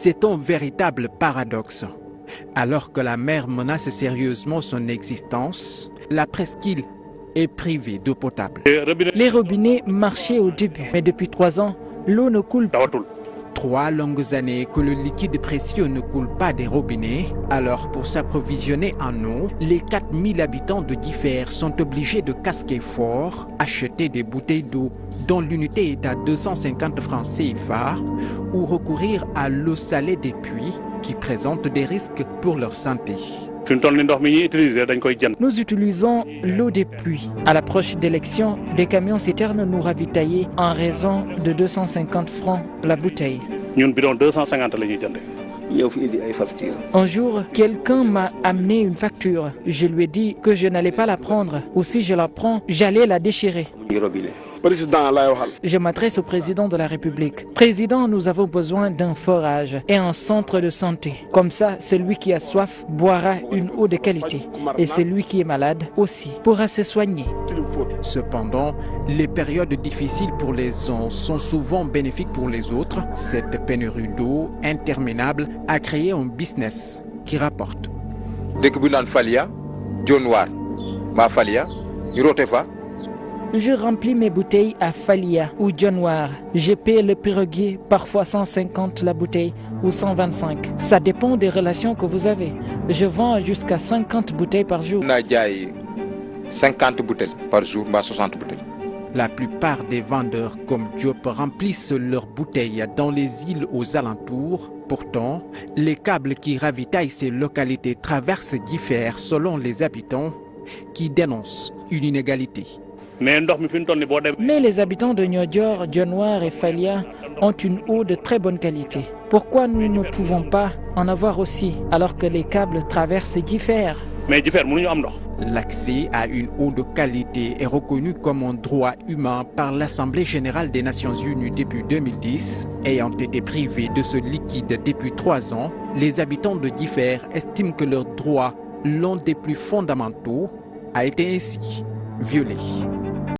C'est un véritable paradoxe. Alors que la mer menace sérieusement son existence, la presqu'île est privée d'eau potable. Les robinets marchaient au début, mais depuis 3 ans, l'eau ne coule pas. 3 longues années que le liquide précieux ne coule pas des robinets. Alors pour s'approvisionner en eau, les 4000 habitants de Differ sont obligés de casquer fort, acheter des bouteilles d'eau dont l'unité est à 250 francs CFA ou recourir à l'eau salée des puits qui présentent des risques pour leur santé. Nous utilisons l'eau des pluies. À l'approche d'élections, des camions citernes nous ravitaillaient en raison de 250 francs la bouteille. Un jour, quelqu'un m'a amené une facture. Je lui ai dit que je n'allais pas la prendre, ou si je la prends, j'allais la déchirer. Je m'adresse au président de la République. Président, nous avons besoin d'un forage et un centre de santé. Comme ça, celui qui a soif boira une eau de qualité. Et celui qui est malade aussi pourra se soigner. Cependant, les périodes difficiles pour les uns sont souvent bénéfiques pour les autres. Cette pénurie d'eau interminable a créé un business qui rapporte. Je remplis mes bouteilles à Falia ou Dionewar. Je paie le piroguier parfois 150 la bouteille ou 125. Ça dépend des relations que vous avez. Je vends jusqu'à 50 bouteilles par jour. 50 bouteilles par jour, 60 bouteilles. La plupart des vendeurs comme Diop remplissent leurs bouteilles dans les îles aux alentours. Pourtant, les câbles qui ravitaillent ces localités traversent Differ selon les habitants qui dénoncent une inégalité. Mais les habitants de Niodior, Dionewar et Falia ont une eau de très bonne qualité. Pourquoi nous ne pouvons pas en avoir aussi alors que les câbles traversent Differ? L'accès à une eau de qualité est reconnu comme un droit humain par l'Assemblée générale des Nations unies depuis 2010. Ayant été privés de ce liquide depuis 3 ans, les habitants de Differ estiment que leur droit, l'un des plus fondamentaux, a été ainsi violé.